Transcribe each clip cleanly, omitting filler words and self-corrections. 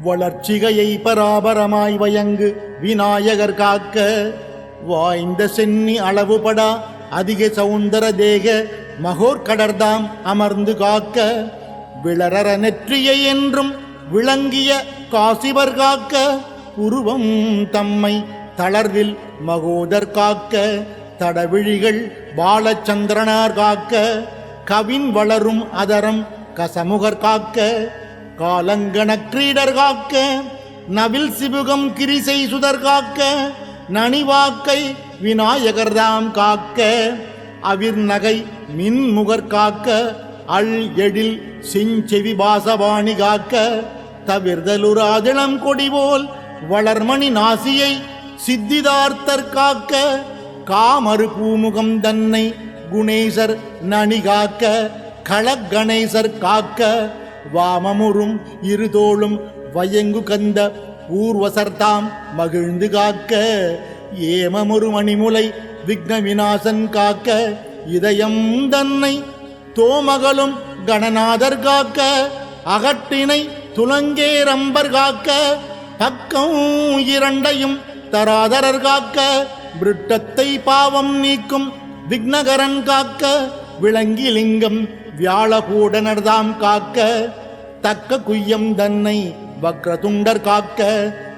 வளர்ச்சிகையை பராபரமாய் வயங்கு விநாயகர் காக்க, வாய்ந்த சென்னி அளவுபடா அதிக சவுந்தர தேக மகோர்கடர்தாம் அமர்ந்து காக்க, விளரற நெற்றியை என்றும் விளங்கிய காசிவர் காக்க, உருவம் தம்மை தளர்வில் மகோதர் காக்க, தடவிழிகள் பாலச்சந்திரனார் காக்க, கவின் வளரும் அதரம் கசமுகர் காக்க, காலங்கண கிரீடர் காக்க, நவில் சிபுகம் கிரிசை சுதர் காக்க, நனிவாக்கை விநாயகர்தாம் காக்க, அவிர்நகை மின்முகர் காக்க, அள் எழில் செஞ்செவி பாசவாணி காக்க, தவிர்தலுராதிளம் கொடிபோல் வளர்மணி நாசியை சித்திதார்த்தர் காக்க, காமறு பூமுகம் தன்னை குணேசர் நனி காக்க, களகணேசர் காக்க, வாமமுறும் இருதோளும் வயங்கு கந்த ஊர்வசர்தாம் மகிழ்ந்து காக்க, ஏமமுறு மணிமுலை விக்ன விநாசன் காக்க, இதயம் தன்னை தோமகளும் கணநாதர் காக்க, அகட்டினை துலங்கேரம்பர் காக்க, பக்கம் இரண்டையும் தராதரர் காக்க, விருட்டத்தை பாவம் நீக்கும் விக்னகரன் காக்க, விளங்கிலிங்கம் வியாழகூடனர்தாம் காக்க, தக்க குய்யம் தன்னை வக்ரதுண்டர் காக்க,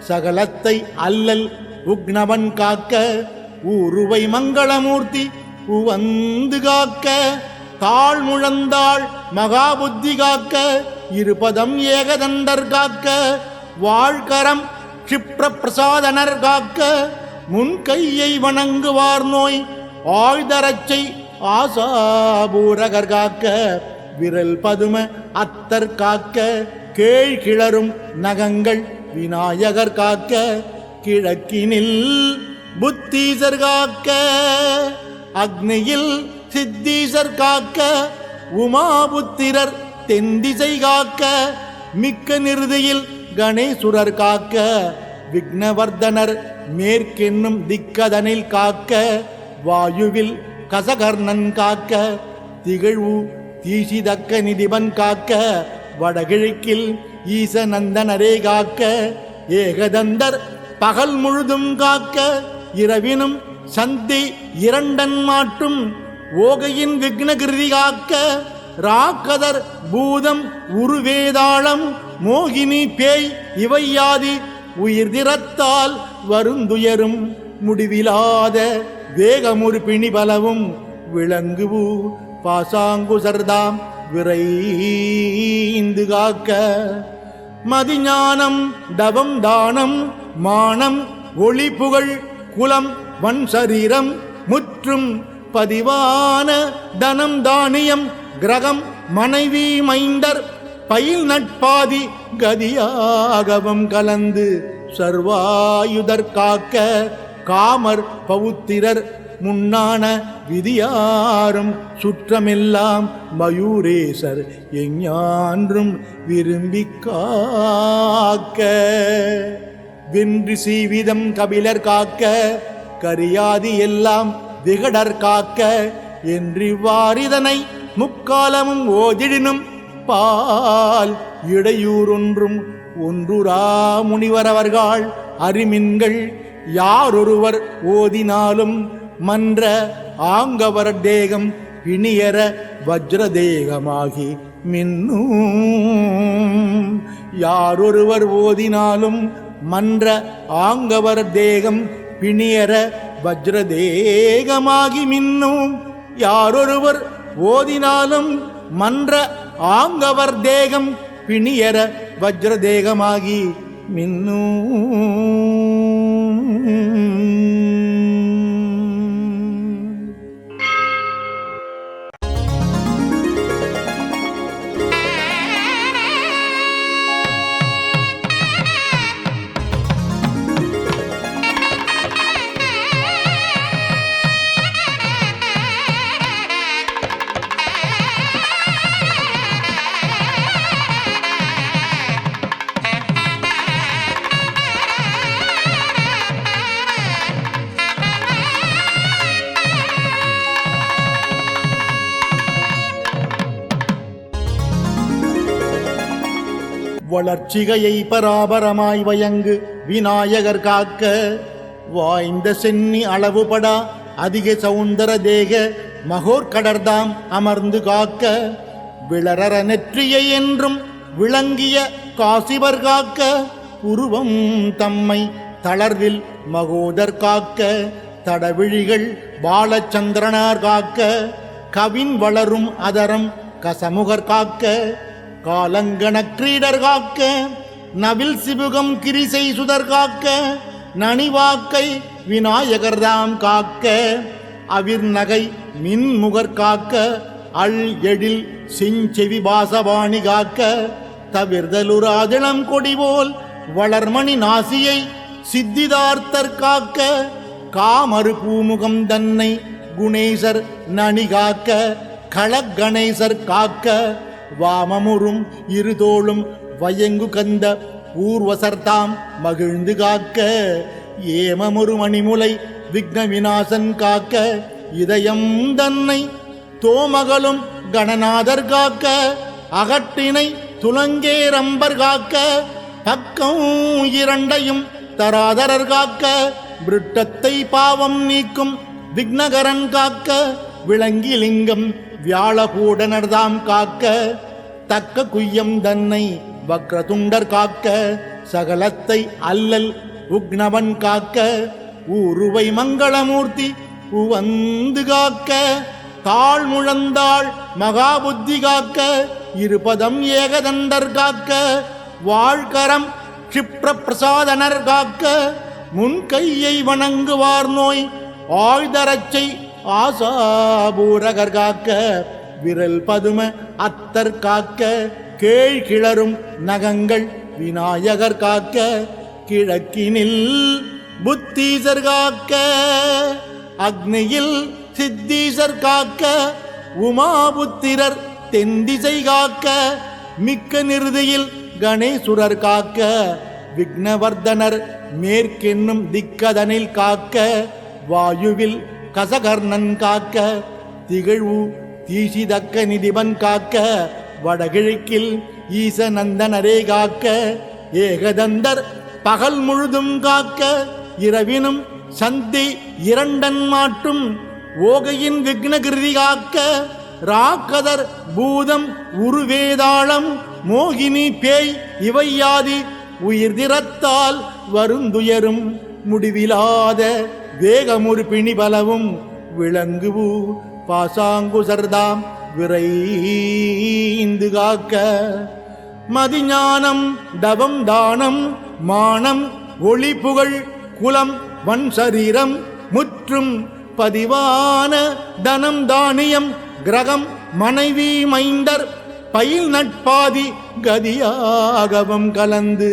சகலத்தை அல்லல் உக்னவன் காக்க, ஊருவை மங்களமூர்த்தி உவந்து காக்க, தாழ் முழந்தாள் மகாபுத்தி காக்க, இருபதம் ஏகதண்டர் காக்க, வாழ்கரம் க்ஷிப்ர பிரசாதனர் காக்க, முன்கையை வணங்குவார் நோய் ஆழ்தரச்சை ஆசாபூரகர் காக்க, விரல் பதும அத்தர் காக்க, கேழ் கிளரும் நகங்கள் விநாயகர் காக்க, கிழக்கினில் புத்தீசர் காக்க, அக்னியில் சித்தீசர் காக்க, உமாபுத்திரர் தென்திசை காக்க, மிக்க நிறுதியில் கணேசுரர் காக்க, விக்னவர்தனர் மேற்கென்னும் திக்கதனில் காக்க, வாயுவில் கசகர்ணன் காக்க, திகழ்வு தீசிதக்க நிதிபன் காக்க, வடகிழக்கில் ஈசநந்தனரே காக்க, ஏகதந்தர் பகல் முழுதும் காக்க, இரவினும் சந்தி இரண்டன் மாட்டும் ஓகையின் விக்னகிருதி காக்க, ராக்கதர் பூதம் உருவேதாளம் மோகினி பேய் இவையாதி உயிர் திறத்தால் வருந்துயரும் முடிவிலாத வேகமுறு பிணி பலவும் விளங்குவு பாசாங்குசர்தாம் விரைந்து காக்க, மதிஞானம் தவம் தானம் மானம் ஒளி புகழ் குலம் வன் சரீரம் முற்றும் பதிவான தனம் தானியம் கிரகம் மனைவி மைந்தர் பயில் நட்பாதி கதியாகவும் கலந்து சர்வாயுதர் காக்க, காமர் பவுத்திரர் முன்னான விதியாரும் சுற்றமெல்லாம் மயூரேசர் எஞ்ஞான்றும் விரும்பி காக்க, வென்று சீவிதம் கபிலர் காக்க, கரியாதி எல்லாம் விகடர் காக்க, என்றிவ்வாறிதனை முக்காலமும் ஓதிடினும் பால் இடையூறொன்றும் ஒன்றுரா முனிவரவர்கள் அறிமின்கள், யாரொருவர் ஓதினாலும் மன்ற ஆங்கவர் தேகம் பிணியர வஜ்ரதேகமாகி மின்னும், யாரொருவர் ஓதினாலும் மன்ற ஆங்கவர் தேகம் பிணியர வஜ்ரதேகமாகி மின்னும், யாரொருவர் ஓதினாலும் மன்ற ஆங்கவர் தேகம் பிணியர வஜ்ரதேகமாகி மின்னும். வளர்ச்சிகையை பராபரமாய் வயங்கு விநாயகர் காக்க வாய்ந்த சென்னி அளவுபடா அதிக சௌந்தர தேக மகோர்கடர்தாம் அமர்ந்து காக்க விளரற நெற்றியை என்றும் விளங்கிய காசிவர் காக்க உருவம் தம்மை தளர்வில் மகோதர் காக்க தடவிழிகள் பாலச்சந்திரனார் காக்க கவின் வளரும் அதரம் கசமுகர் காக்க காலங்கண கிரீடர் காக்க நவில் சிபுகம் கிரிசை சுதர் காக்க நனிவாக்கை விநாயகர்தாம் காக்க அவிர்நகை மின்முகர் காக்க அள் எழில் செஞ்செவி பாசவாணி காக்க தவிர்தலுராதிளம் கொடிபோல் வளர்மணி நாசியை சித்திதார்த்தர் காக்க காமறு பூமுகம் தன்னை குணேசர் நனி காக்க களகணேசர் காக்க வாமமுறும் இருதோளும் வயங்கு கந்த ஊர்வசர்தாம் மகிழ்ந்து காக்க ஏமமுறு மணிமுலை விக்ன விநாசன் காக்க இதயம் தன்னை தோமகளும் கணநாதர் காக்க அகட்டினை துலங்கேரம்பர் காக்க பக்கம் இரண்டையும் தராதரர் காக்க விருட்டத்தை பாவம் நீக்கும் விக்னகரன் காக்க விளங்கிலிங்கம் வியாழகூடனர்தாம் காக்க தக்க குய்யம் தன்னை வக்ரதுண்டர் காக்க சகலத்தை அல்லல் உக்னவன் காக்க ஊருவை மங்களமூர்த்தி உவந்து காக்க தாழ் முழந்தாள் மகாபுத்தி காக்க இருபதம் ஏகதண்டர் காக்க வாழ்கரம் க்ஷிப்ர பிரசாதனர் காக்க முன்கையை வணங்குவார் நோய் ஆழ்தரச்சை ஆசாபூரகர் காக்க விரல் பதும அத்தர் காக்க கேள் கிளரும் நகங்கள் விநாயகர் காக்க கிழக்கினில் புத்தீசர் காக்க அக்னியில் சித்தீசர் காக்க உமாபுத்திரர் தென்திசை காக்க மிக்க நிறுதியில் கணேசுரர் காக்க விக்னவர்தனர் மேற்கென்னும் திக்கதனில் காக்க வாயுவில் கசகர்ணன் காக்க திகழ்வு தீசிதக்க நிதிபன் காக்க வடகிழக்கில் ஈசநந்தனரே காக்க ஏகதந்தர் பகல் முழுதும் காக்க இரவினும் சந்தி இரண்டன் மாட்டும் ஓகையின் விக்னகிருதி காக்க ராக்கதர் பூதம் உருவேதாளம் மோகினி பேய் இவையாதி உயிர் திறத்தால் வருந்துயரும் முடிவிலாத வேகமுறு பிணிபலவும் விளங்குவு பாசாங்குசர்தாம் விரைந்து காக்க மதிஞானம் தவம் தானம் மானம் ஒளி புகழ் குலம் வன் சரீரம் முற்றும் பதிவான தனம் தானியம் கிரகம் மனைவி மைந்தர் பயில் நட்பாதி கதியாகவும் கலந்து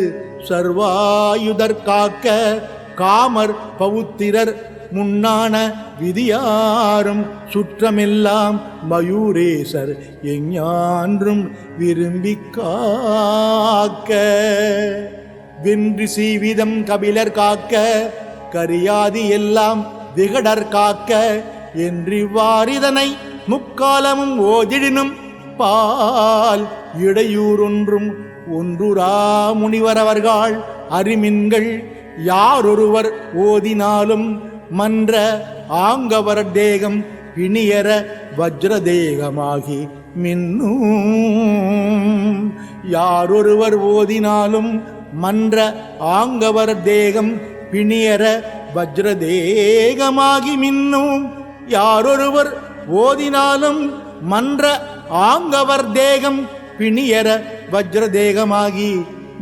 சர்வாயுதர் காக்க காமர் பவுத்திரர் முன்னான விதியாரும் சுற்றமெல்லாம் மயூரேசர் எஞ்ஞான்றும் விரும்பி காக்க வென்று சீவிதம் கபிலர் காக்க கரியாதி எல்லாம் விகடர் காக்க என்றிவ்வாறிதனை முக்காலமும் ஓதிடினும் பால் இடையூறொன்றும் ஒன்றுரா முனிவரவர்கள் அறிமின்கள் யாரொருவர் ஓதினாலும் மன்ற ஆங்கவர் தேகம் பிணியர வஜ்ரதேகமாகி மின்னும் யாரொருவர் ஓதினாலும் மன்ற ஆங்கவர் தேகம் பிணியர வஜ்ரதேகமாகி மின்னும் யாரொருவர் ஓதினாலும் மன்ற ஆங்கவர் தேகம் பிணியர வஜ்ரதேகமாகி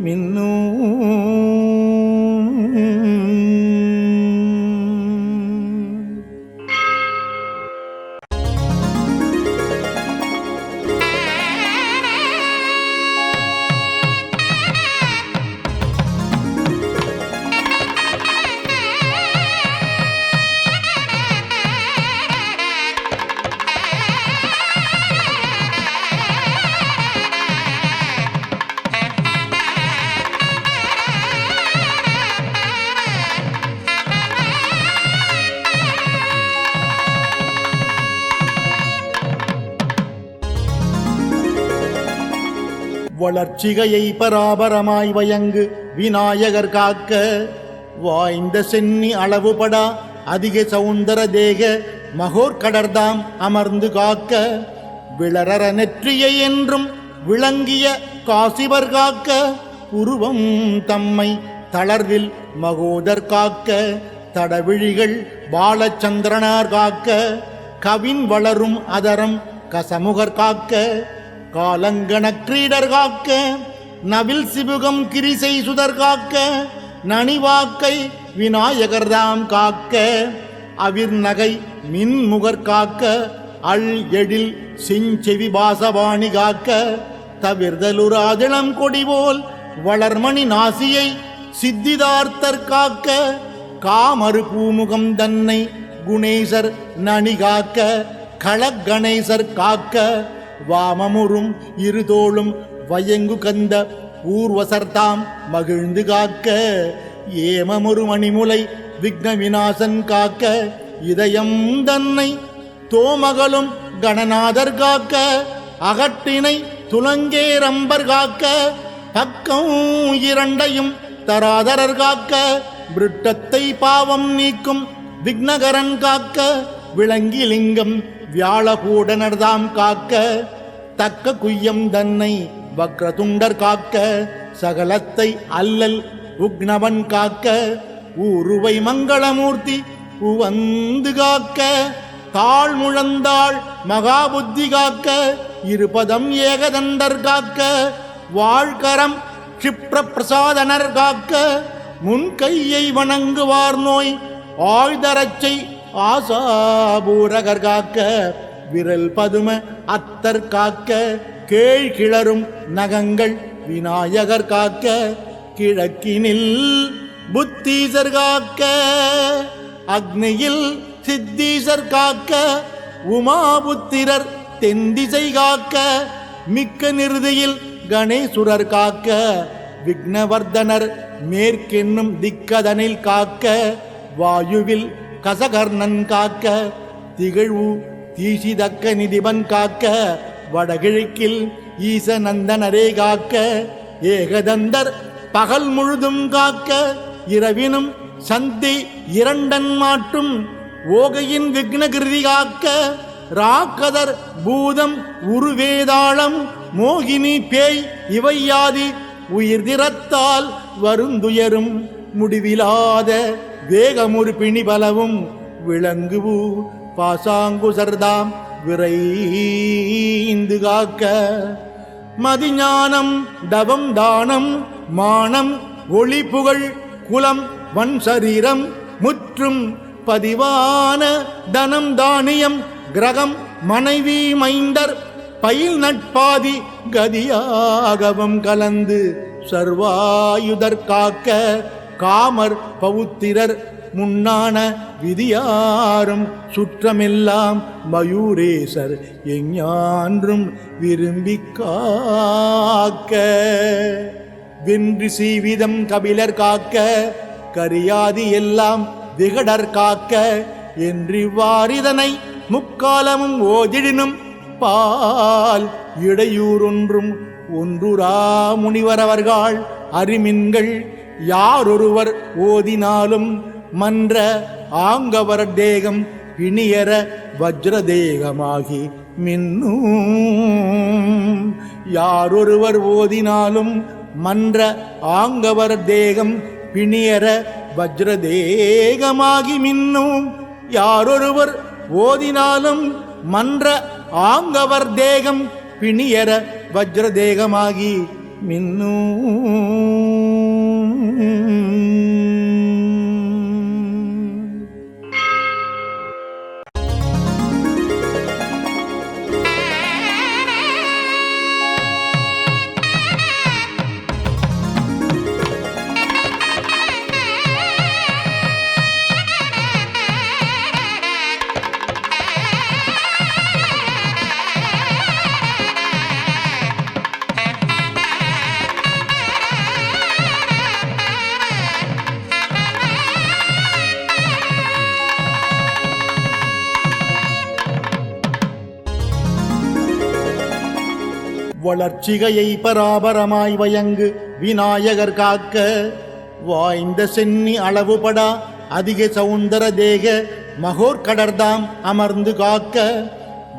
மின்னும். வளர்ச்சிகையை பராபரமாய் வயங்கு விநாயகர் காக்க வாய்ந்த சென்னி அளவுபடா அதிக சவுந்தர தேக மகோர்கடர்தாம் அமர்ந்து காக்க விளரற நெற்றியை என்றும் விளங்கிய காசிவர் காக்க உருவம் தம்மை தளர்வில் மகோதர் காக்க தடவிழிகள் பாலச்சந்திரனார் காக்க கவின் வளரும் அதரம் கசமுகர் காக்க காலங்கண கிரீடர் காக்க நவில் சிபுகம் கிரிசை சுதர் காக்க நனிவாக்கை விநாயகர்தாம் காக்க அவிர்நகை மின்முகர் காக்க அள் எழில் செஞ்செவி பாசவாணி காக்க தவிர்தலுராதிளம் கொடிபோல் வளர்மணி நாசியை சித்திதார்த்தர் காக்க காமறு பூமுகம் தன்னை குணேசர் நனி காக்க களகணேசர் காக்க வாமமுறும் இருதோளும் வயங்கு கந்த ஊர்வசர்தாம் மகிழ்ந்து காக்க ஏமமுறு மணிமுலை விக்ன விநாசன் காக்க இதயம் தன்னை தோமகளும் கணநாதர் காக்க அகட்டினை துலங்கேரம்பர் காக்க பக்கம் இரண்டையும் தராதரர் காக்க விருட்டத்தை பாவம் நீக்கும் விக்னகரன் காக்க விளங்கிலிங்கம் வியாழகூடனர்தாம் காக்க தக்க குய்யம் தன்னை வக்ரதுண்டர் காக்க சகலத்தை அல்லல் உக்னவன் காக்க ஊருவை மங்களமூர்த்தி உவந்து காக்க தாழ் முழந்தாள் மகாபுத்தி காக்க இருபதம் ஏகதண்டர் காக்க வாழ்கரம் க்ஷிப்ர பிரசாதனர் காக்க முன்கையை வணங்குவார் நோய் ஆழ்தரச்சை ஆசாபூரகர் காக்க விரல் பதும அத்தர் காக்க கேழ் கிளரும் நகங்கள் விநாயகர் காக்க கிழக்கினில் புத்தீசர் காக்க அக்னியில் சித்தீசர் காக்க உமாபுத்திரர் தென்திசை காக்க மிக்க நிறுதியில் கணேசுரர் காக்க விக்னவர்தனர் மேற்கென்னும் திக்கதனில் காக்க வாயுவில் கசகர்ணன் காக்க திகழ்வு தீசிதக்க நிதிபன் காக்க வடகிழக்கில் ஈசநந்தனரே காக்க ஏகதந்தர் பகல் முழுதும் காக்க இரவினும் சந்தி இரண்டன் மாட்டும் ஓகையின் விக்னகிருதி காக்க ராக்கதர் பூதம் உருவேதாளம் மோகினி பேய் இவையாதி உயிர் திறத்தால் வருந்துயரும் முடிவிலாத வேகமுறு பிணிபலவும் விளங்குவு பாசாங்குசர்தாம் விரைந்து காக்க மதிஞானம் தவம் தானம் மானம் ஒளி புகழ் குலம் வன் சரீரம் முற்றும் பதிவான தனம் தானியம் கிரகம் மனைவி மைந்தர் பயில் நட்பாதி கதியாகவும் கலந்து சர்வாயுதர் காக்க காமர் பவுத்திரர் முன்னான விதியாரும் சுற்றமெல்லாம் மயூரேசர் எஞ்ஞான்றும் விரும்பி காக்க வென்று சீவிதம் கபிலர் காக்க கரியாதி எல்லாம் விகடர் காக்க என்றிவ்வாறிதனை முக்காலமும் ஓதிடினும் பால் இடையூறொன்றும் ஒன்றுரா முனிவரவர்கள் அறிமின்கள் யாரொருவர் ஓதினாலும் மன்ற ஆங்கவர் தேகம் பிணியர வஜ்ரதேகமாகி மின்னும் யாரொருவர் ஓதினாலும் மன்ற ஆங்கவர் தேகம் பிணியர வஜ்ரதேகமாகி மின்னும் யாரொருவர் ஓதினாலும் மன்ற ஆங்கவர் தேகம் பிணியர வஜ்ரதேகமாகி மின்னும். வளர்ச்சிகையை பராபரமாய் வயங்கு விநாயகர் காக்க, வாய்ந்த சென்னி அளவுபடா அதிக சவுந்தர தேக மகோர்கடர்தாம் அமர்ந்து காக்க,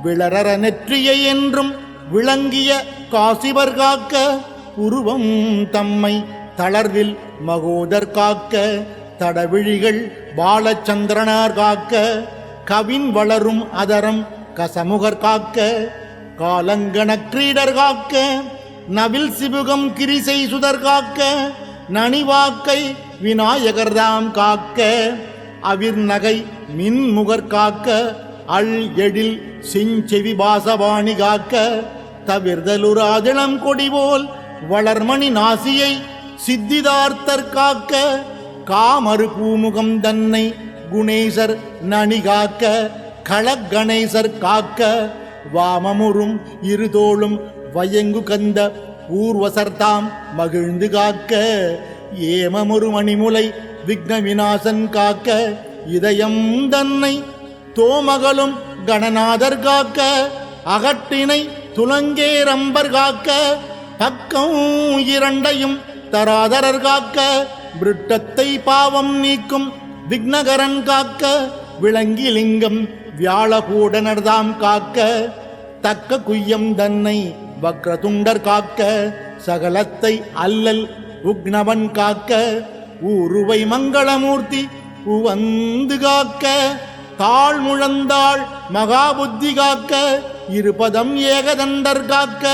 விளரற நெற்றியை என்றும் விளங்கிய காசிவர் காக்க, உருவம் தம்மை தளர்வில் மகோதர் காக்க, தடவிழிகள் பாலச்சந்திரனார் காக்க, கவின் வளரும் அதரம் கசமுகர் காக்க, காலங்கண கிரீடர் காக்க, நவில் சிபுகம் கிரிசை சுதர் காக்க, நனிவாக்கை விநாயகர்தாம் காக்க, அவிர்நகை மின்முகர் காக்க, அள் எழில் செஞ்செவி பாசவாணி காக்க, தவிர்தலுராதிளம் கொடிபோல் வளர்மணி நாசியை சித்திதார்த்தர் காக்க, காமறு பூமுகம் தன்னை குணேசர் நனி காக்க, களகணேசர் காக்க, வாமமுறும் இருதோளும் வயங்கு கந்த ஊர்வசர்தாம் மகிழ்ந்து காக்க, ஏமமுறு மணிமுலை விக்ன விநாசன் காக்க, இதயம் தன்னை தோமகளும் கணநாதர் காக்க, அகட்டினை துலங்கேரம்பர் காக்க, பக்கம் இரண்டையும் தராதரர் காக்க, விருட்டத்தை பாவம் நீக்கும் விக்னகரன் காக்க, விளங்கிலிங்கம் வியாழகூடனர்தாம் காக்க, தக்க குய்யம் தன்னை வக்ரதுண்டர் காக்க, சகலத்தை அல்லல் உக்னவன் காக்க, ஊருவை மங்களமூர்த்தி உவந்து காக்க, தாழ் முழந்தாள் மகாபுத்தி காக்க, இருபதம் ஏகதண்டர் காக்க,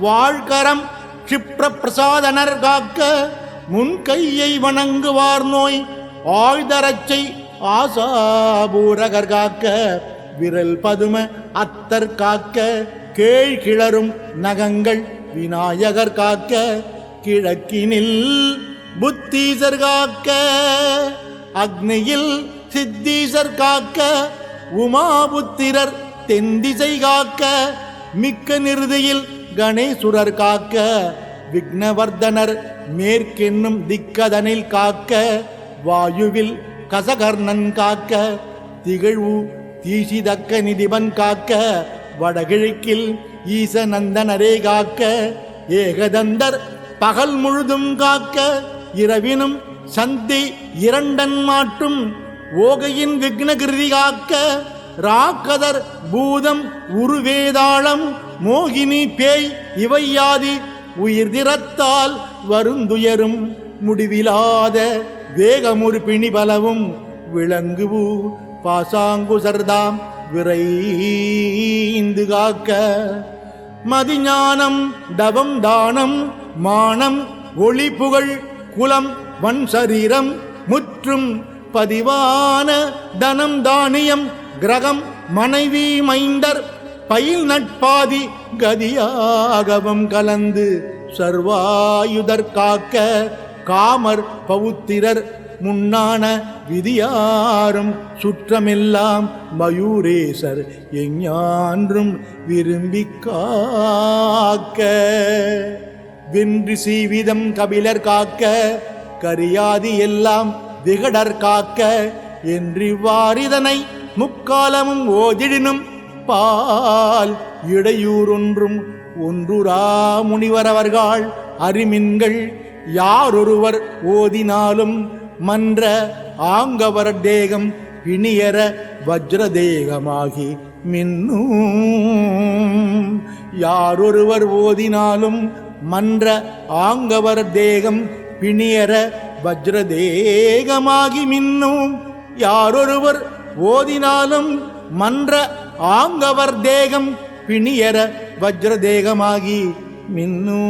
வாழ்கரம் க்ஷிப்ர பிரசாதனர் காக்க, முன்கையை வணங்குவார் நோய் ஆழ்தரச்சை ஆசாபூரகர் காக்க, விரல் பதும அத்தர் காக்க, கேழ் கிளரும் நகங்கள் விநாயகர் காக்க, கிழக்கினில் புத்தீசர் காக்க, அக்னியில் சித்தீசர் காக்க, உமாபுத்திரர் தென்திசை காக்க, மிக்க நிறுதியில் கணேசுரர் காக்க, விக்னவர்தனர் மேற்கென்னும் திக்கதனில் காக்க, வாயுவில் கசகர்ணன் காக்க, திகழ்வு தீசிதக்க நிதிபன் காக்க, வடகிழக்கில் ஈசநந்தனரே காக்க, ஏகதந்தர் பகல் முழுதும் காக்க, இரவினும் சந்தி இரண்டன் மாற்றும் ஓகையின் விக்னகிருதி காக்க, ராக்கதர் பூதம் உருவேதாளம் மோகினி பேய் இவையாதி உயிர் திறத்தால் வருந்துயரும் முடிவிலாத வேகமுறு பிணி பலவும் விளங்குவு பாசாங்குசர்தாம் விரைந்து காக்க, மதிஞானம் தவம் தானம் மானம் ஒளி புகழ் குலம் வன் சரீரம் முற்றும் பதிவான தனம் தானியம் கிரகம் மனைவி மைந்தர் பயில் நட்பாதி கதியாகவும் கலந்து சர்வாயுதர் காக்க, காமர் பவுத்திரர் முன்னான விதியாரும் சுற்றமெல்லாம் மயூரேசர் எஞ்ஞான்றும் விரும்பி காக்க, வென்று சீவிதம் கபிலர் காக்க, கரியாதி எல்லாம் விகடர் காக்க, என்றிவ்வாறிதனை முக்காலமும் ஓதிடினும் பால் இடையூறொன்றும் ஒன்றுரா முனிவரவர்கள் அறிமின்கள், யாரொருவர் ஓதினாலும் மன்ற ஆங்கவர் தேகம் பிணியர வஜ்ரதேகமாகி மின்னும், யாரொருவர் ஓதினாலும் மன்ற ஆங்கவர் தேகம் பிணியர வஜ்ரதேகமாகி மின்னும், யாரொருவர் ஓதினாலும் மன்ற ஆங்கவர் தேகம் பிணியர வஜ்ரதேகமாகி மின்னும்.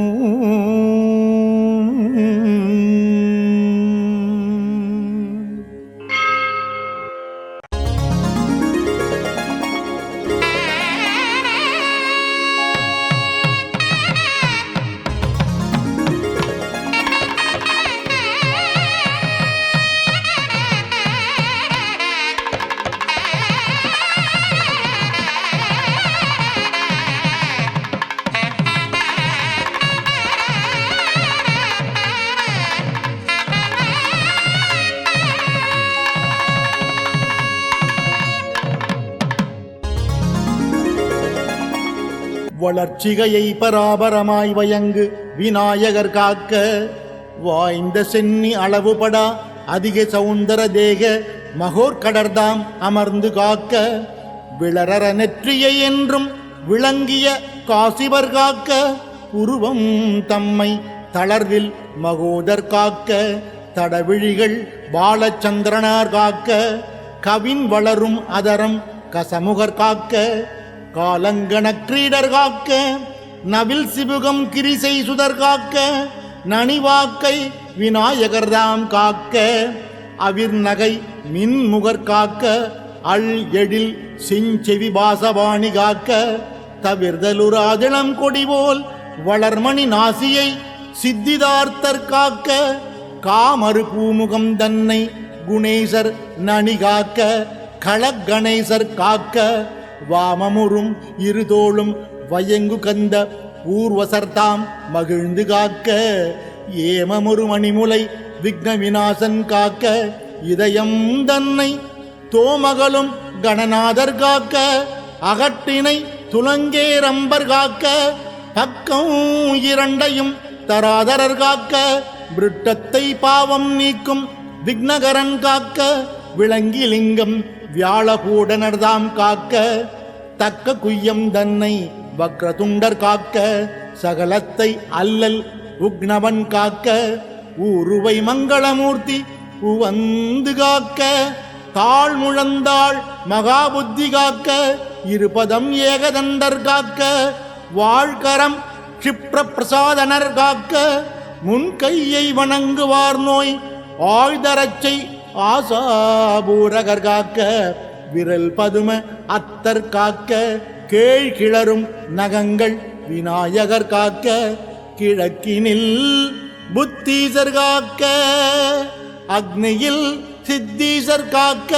வளர்ச்சிகையை பராபரமாய் வயங்கு விநாயகர் காக்க வாய்ந்த சென்னி அளவுபடா அதிக சௌந்தர தேக மகோர்கடர்தாம் அமர்ந்து காக்க விளரற நெற்றியை என்றும் விளங்கிய காசிவர் காக்க உருவம் தம்மை தளர்வில் மகோதர் காக்க தடவிழிகள் பாலச்சந்திரனார் காக்க கவின் வளரும் அதரம் கசமுகர் காக்க காலங்கண கிரீடர் காக்க நவில் சிபுகம் கிரிசை சுதர் காக்க நனிவாக்கை விநாயகர்தாம் காக்க அவிர்நகை மின்முகர் காக்க அள் எழில் செஞ்செவி பாசவாணி காக்க தவிர்தலுராதிளம் கொடிபோல் வளர்மணி நாசியை சித்திதார்த்தர் காக்க காமறு பூமுகம் தன்னை குணேசர் நனி காக்க களகணேசர் காக்க வாமமுறும் இருதோளும் வயங்கு கந்த பூர்வசர்தாம் மகிழ்ந்து காக்க ஏமமுறு மணிமுலை விக்ன விநாசன் காக்க இதயம் தன்னை தோமகளும் கணநாதர் காக்க அகட்டினை துலங்கேரம்பர் காக்க பக்கம் இரண்டையும் தராதரர் காக்க விருட்டத்தை பாவம் நீக்கும் விக்னகரன் காக்க விளங்கிலிங்கம் வியாழகூடனர்தாம் காக்க தக்க குய்யம் தன்னை வக்ரதுண்டர் காக்க சகலத்தை அல்லல் உக்னவன் காக்க ஊருவை மங்களமூர்த்தி உவந்து காக்க தாழ் முழந்தாள் மகாபுத்தி காக்க இருபதம் ஏகதண்டர் காக்க வாழ்கரம் க்ஷிப்ர பிரசாதனர் காக்க முன்கையை வணங்குவார் நோய் ஆழ்தரச்சை ஆசாபூரகர் காக்க விரல் பதும அத்தர் காக்க கேழ் கிளரும் நகங்கள் விநாயகர் காக்க கிழக்கினில் புத்தீசர் காக்க அக்னியில் சித்தீசர் காக்க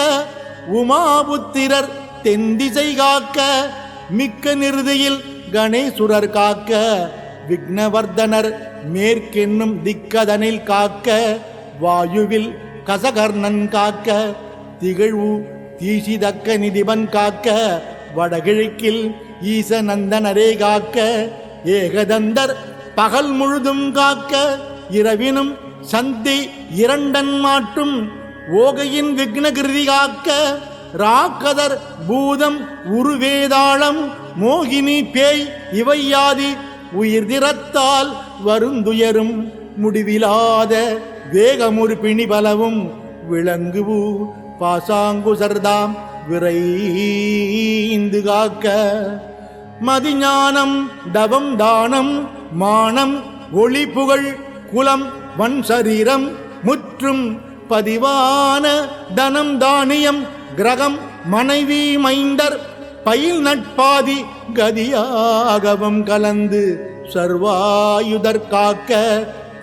உமாபுத்திரர் தென்திசை காக்க மிக்க நிறுதியில் கணேசுரர் காக்க விக்னவர்தனர் மேற்கென்னும் திக்கதனில் காக்க வாயுவில் கசகர்ணன் காக்க திகழ்வு தீசிதக்க நிதிபன் காக்க வடகிழக்கில் ஈசநந்தனரே காக்க ஏகதந்தர் பகல் முழுதும் காக்க இரவினும் சந்தி இரண்டன் மாட்டும் ஓகையின் விக்னகிருதி காக்க ராக்கதர் பூதம் உருவேதாளம் மோகினி பேய் இவையாதி உயிர் திறத்தால் வருந்துயரும் முடிவிலாத வேகமுறு பிணி பலவும் விளங்குவு பாசாங்குசர்தாம் விரைந்து காக்க மதிஞானம் தவம் தானம் மானம் ஒளி புகழ் குலம் வன் சரீரம் முற்றும் பதிவான தனம் தானியம் கிரகம் மனைவி மைந்தர் பயில் நட்பாதி கதியாகவும் கலந்து சர்வாயுதர் காக்க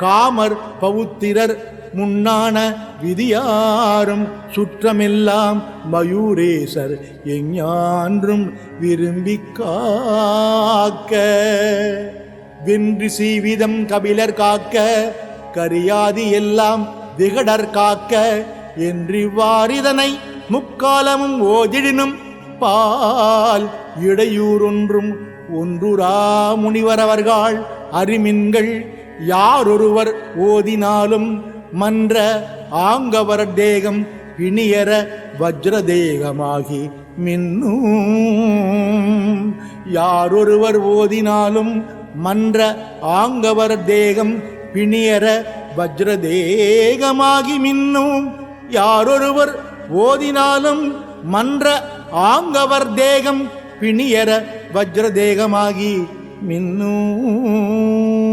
காமர் பவுத்திரர் முன்னான விதியாரும் சுற்றமெல்லாம் மயூரேசர் எஞ்ஞான்றும் விரும்பி காக்க வென்று சீவிதம் கபிலர் காக்க கரியாதி எல்லாம் விகடர் காக்க என்றிவ்வாறிதனை முக்காலமும் ஓதிடினும் பால் இடையூறொன்றும் ஒன்றுரா முனிவரவர்கள் அறிமின்கள் யாரொருவர் ஓதினாலும் மன்ற ஆங்கவர் தேகம் பிணியர வஜ்ரதேகமாகி மின்னும் யாரொருவர் ஓதினாலும் மன்ற ஆங்கவர் தேகம் பிணியர வஜ்ரதேகமாகி மின்னும் யாரொருவர் ஓதினாலும் மன்ற ஆங்கவர் தேகம் பிணியர வஜ்ரதேகமாகி மின்னும்.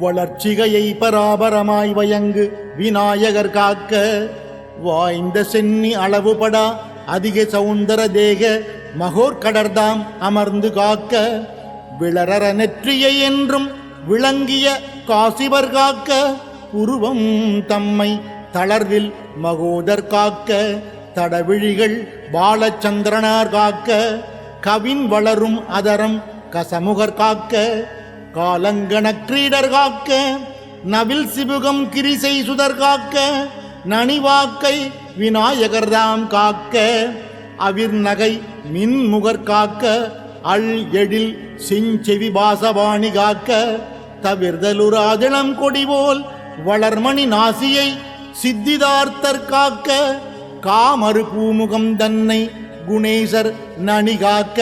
வளர்ச்சிகையை பராபரமாய் வயங்கு விநாயகர் காக்க வாய்ந்த சென்னி அளவுபடா அதிக சவுந்தர தேக மகோர்கடர்தாம் அமர்ந்து காக்க விளரற நெற்றியை என்றும் விளங்கிய காசிவர் காக்க உருவம் தம்மை தளர்வில் மகோதர் காக்க தடவிழிகள் பாலச்சந்திரனார் காக்க கவின் வளரும் அதரம் கசமுகர் காக்க காலங்கண கிரீடர் காக்க நவில் சிபுகம் கிரிசை சுதர் காக்க நனிவாக்கை விநாயகர்தாம் காக்க அவிர்நகை மின்முகர் காக்க அள் எழில் செஞ்செவி பாசவாணி காக்க தவிர்தலுராதிளம் கொடிபோல் வளர்மணி நாசியை சித்திதார்த்தர் காக்க காமறு பூமுகம் தன்னை குணேசர் நனி காக்க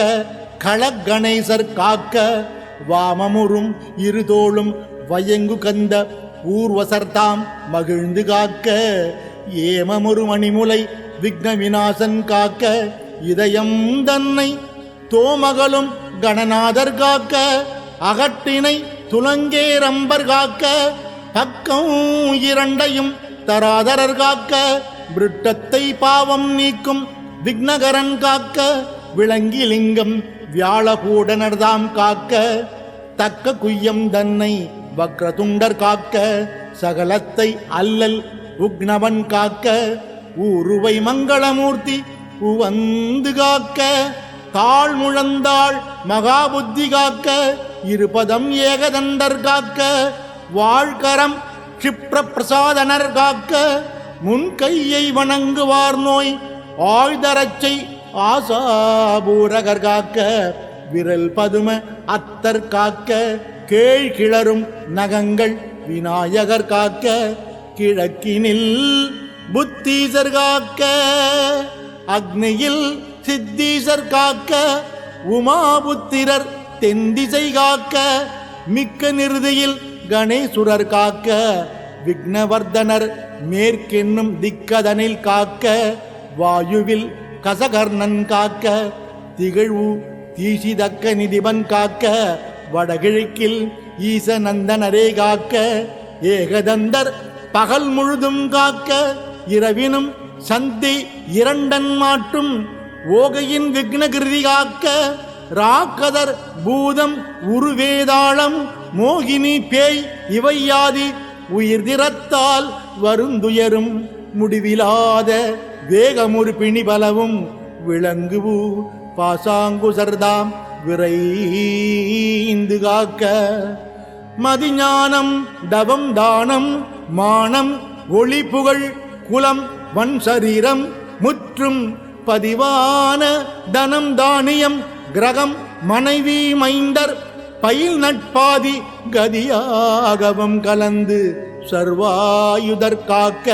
களகணேசர் காக்க வாமமுறும் இருதோளும் வயங்கு கந்த ஊர்வசர்தாம் மகிழ்ந்து காக்க ஏமமுறு மணிமுலை விக்ன விநாசன் காக்க இதயம் தன்னை தோமகளும் கணநாதர் காக்க அகட்டினை துலங்கேரம்பர் காக்க பக்கம் இரண்டையும் தராதரர் காக்க விருட்டத்தை பாவம் நீக்கும் விக்னகரன் காக்க விளங்கிலிங்கம் வியாழகூடனர்தாம் காக்க தக்க குய்யம் தன்னை வக்ரதுண்டர் காக்க சகலத்தை அல்லல் உக்னவன் காக்க ஊருவை மங்களமூர்த்தி உவந்து காக்க தாழ் முழந்தாள் மகாபுத்தி காக்க இருபதம் ஏகதண்டர் காக்க வாழ்கரம் க்ஷிப்ர பிரசாதனர் காக்க முன்கையை வணங்குவார் நோய் ஆழ்தரச்சை ஆசாபூரகர் காக்க விரல் பதும அத்தர் காக்க கேழ் கிளரும் நகங்கள் விநாயகர் காக்க கிழக்கினில் புத்தீசர் காக்க அக்னியில் சித்தீசர் காக்க உமாபுத்திரர் தென்திசை காக்க மிக்க நிறுதியில் கணேசுரர் காக்க விக்னவர்தனர் மேற்கென்னும் திக்கதனில் காக்க வாயுவில் கசகர்ணன் காக்க திகழ்வு தீசிதக்க நிதிபன் காக்க வடகிழக்கில் ஈசநந்தனரே காக்க ஏகதந்தர் பகல் முழுதும் காக்க இரவினும் சந்தி இரண்டன் மாட்டும் ஓகையின் விக்னகிருதி காக்க ராக்கதர் பூதம் உருவேதாளம் மோகினி பேய் இவையாதி உயிர் திறத்தால் வருந்துயரும் முடிவிலாத வேகமுறு பிணிபலவும் விளங்குவு பாசாங்குசர்தாம் விரைந்து காக்க மதிஞானம் தவம் தானம் மானம் ஒளி புகழ் குலம் வன் சரீரம் முற்றும் பதிவான தனம் தானியம் கிரகம் மனைவி மைந்தர் பயில் நட்பாதி கதியாகவும் கலந்து சர்வாயுதர் காக்க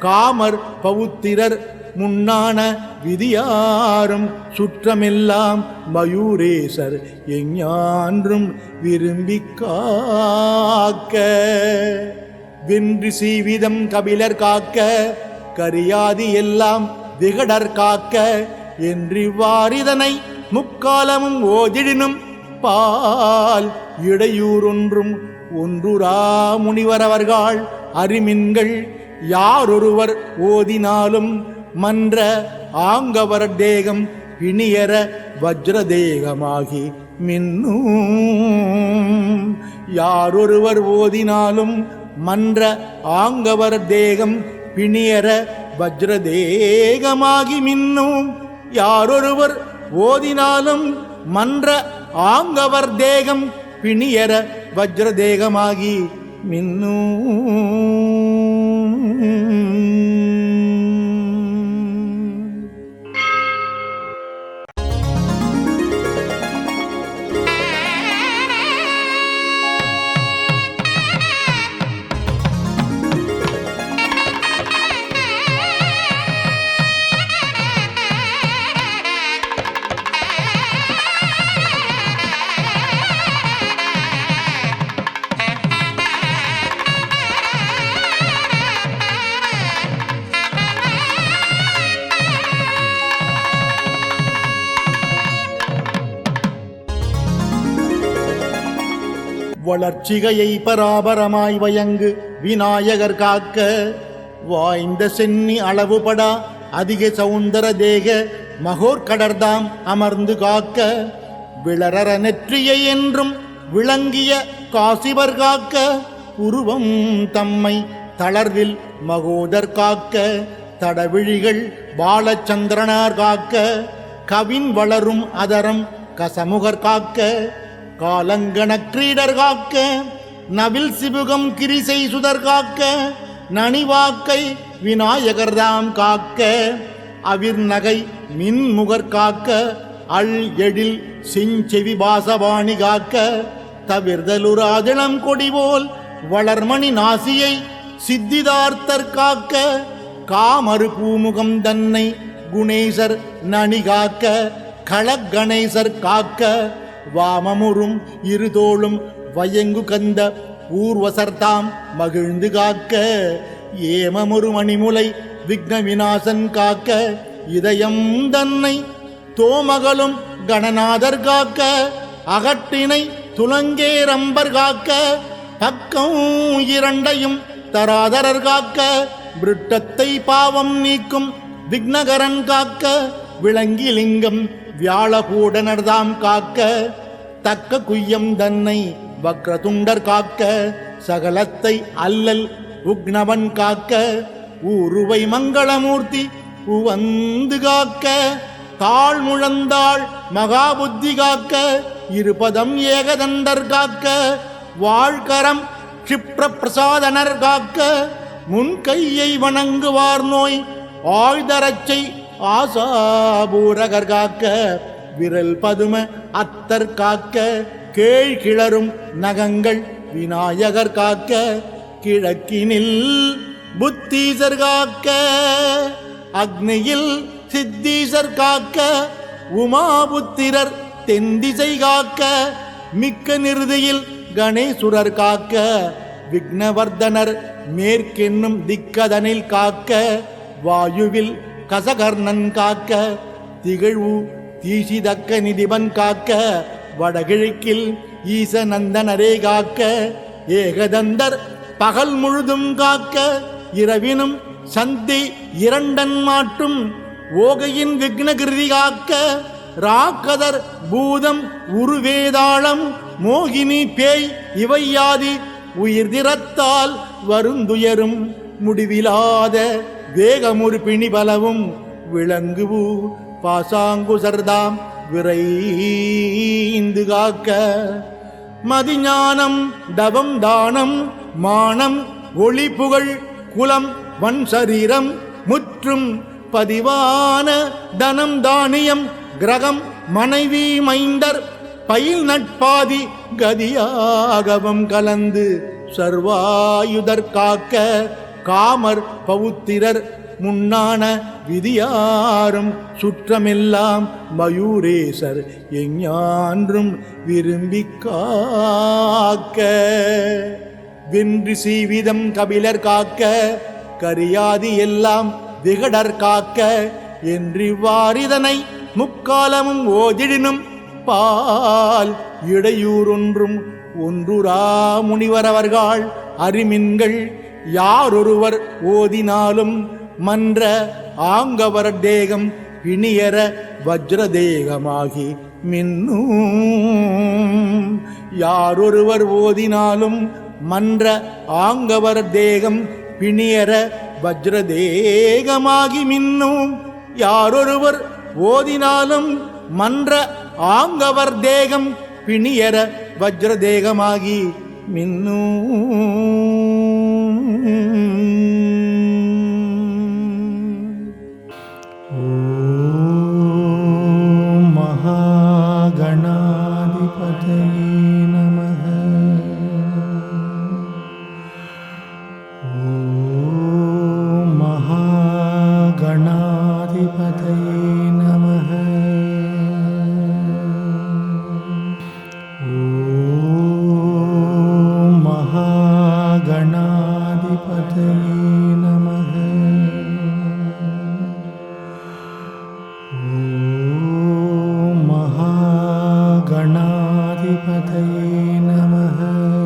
காமர் பவுத்திரர் முன்னான விதியாரும் சுற்றமெல்லாம் மயூரேசர் எஞ்ஞான்றும் விரும்பி காக்க வென்று சீவிதம் கபிலர் காக்க கரியாதி எல்லாம் விகடர் காக்க என்றிவ்வாறிதனை முக்காலமும் ஓதிடினும் பால் இடையூறொன்றும் ஒன்றுரா முனிவரவர்கள் அறிமின்கள் யாரொருவர் ஓதினாலும் மன்ற ஆங்கவர் தேகம் பிணியர வஜ்ரதேகமாகி மின்னும் யாரொருவர் ஓதினாலும் மன்ற ஆங்கவர் தேகம் பிணியர வஜ்ரதேகமாகி மின்னும் யாரொருவர் ஓதினாலும் மன்ற ஆங்கவர் தேகம் பிணியர வஜ்ரதேகமாகி மின்னும். வளர்ச்சிகையை பராபரமாய் வயங்கு விநாயகர் காக்க வாய்ந்த சென்னி அளவுபடா அதிக சௌந்தர தேக மகோர்கடர்தாம் அமர்ந்து காக்க விளரற நெற்றியை என்றும் விளங்கிய காசிவர் காக்க உருவம் தம்மை தளர்வில் மகோதர் காக்க தடவிழிகள் பாலச்சந்திரனார் காக்க கவின் வளரும் அதரம் கசமுகர் காக்க காலங்கண கிரீடர் காக்க நவில் சிபுகம் கிரிசை சுதர் காக்க நனிவாக்கை விநாயகர்தாம் காக்க அவிர் நகை மின்முகர் காக்க அள் எழில் செஞ்செவி பாசவாணி காக்க தவிர்தலுராதிளம் கொடிபோல் வளர்மணி நாசியை சித்திதார்த்தர் காக்க காமறு பூமுகம் தன்னை குணேசர் நனி காக்க களகணேசர் காக்க வாமமுறும் இருதோளும் வயங்கு கந்த ஊர்வசர்தாம் மகிழ்ந்து காக்க ஏமமுறு மணிமுலை விக்ன விநாசன் காக்க இதயம் தன்னை தோமகளும் கணநாதர் காக்க அகட்டினை துலங்கேரம்பர் காக்க பக்கம் இரண்டையும் தராதரர் காக்க விருட்டத்தை பாவம் நீக்கும் விக்னகரன் காக்க விளங்கிலிங்கம் வியாழகூடனர்தாம் காக்க தக்க குய்யம் தன்னை வக்ரதுண்டர் காக்க சகலத்தை அல்லல் உக்னவன் காக்க ஊருவை மங்களமூர்த்தி உவந்து காக்க தாழ் முழந்தாள் மகாபுத்தி காக்க இருபதம் ஏகதண்டர் காக்க வாழ்கரம் க்ஷிப்ர பிரசாதனர் காக்க முன்கையை வணங்குவார் நோய் ஆழ்தரச்சை ஆசாபூரகர் காக்க விரல் பதும அத்தர் காக்க கேள் கிளரும் நகங்கள் விநாயகர் காக்க கிழக்கினில் புத்தீசர் காக்க அக்னியில் சித்தீசர் காக்க உமாபுத்திரர் தென்திசை காக்க மிக்க நிறுதியில் கணேசுரர் காக்க விக்னவர்தனர் மேற்கென்னும் திக்கதனில் காக்க வாயுவில் கசகர்ணன் காக்க திகழ்வு தீசிதக்க நிதிபன் காக்க வடகிழக்கில் ஈசநந்தனரே காக்க ஏகதந்தர் பகல் முழுதும் காக்க இரவினும் சந்தி இரண்டன் மாட்டும் ஓகையின் விக்னகிருதி காக்க ராக்கதர் பூதம் உருவேதாளம் மோகினி பேய் இவையாதி உயிர் திறத்தால் வருந்துயரும் முடிவிலாத வேகமுறு பிணி பலவும் விளங்குவு பாசாங்குசர்தாம் விரைந்து காக்க மதிஞானம் தவம் தானம் மானம் ஒளி புகழ் குலம் வன் சரீரம் முற்றும் பதிவான தனம் தானியம் கிரகம் மனைவி மைந்தர் பயில் நட்பாதி கதியாகவும் கலந்து சர்வாயுதர் காக்க காமர் பவுத்திரர் முன்னான விதியாரும் சுற்றமெல்லாம் மயூரேசர் எஞ்ஞான்றும் விரும்பி காக்க வென்று சீவிதம் கபிலர் காக்க கரியாதி எல்லாம் விகடர் காக்க என்றிவ்வாறிதனை முக்காலமும் ஓதிடினும் பால் இடையூறொன்றும் ஒன்றுரா முனிவரவர்கள் அறிமின்கள் யாரொருவர் ஓதினாலும் மன்ற ஆங்கவர் தேகம் பிணியர வஜ்ரதேகமாகி மின்னும் யாரொருவர் ஓதினாலும் மன்ற ஆங்கவர் தேகம் பிணியர வஜ்ரதேகமாகி மின்னும் யாரொருவர் ஓதினாலும் மன்ற ஆங்கவர் தேகம் பிணியர வஜ்ரதேகமாகி மின்னும் गणाधिपतये नमः।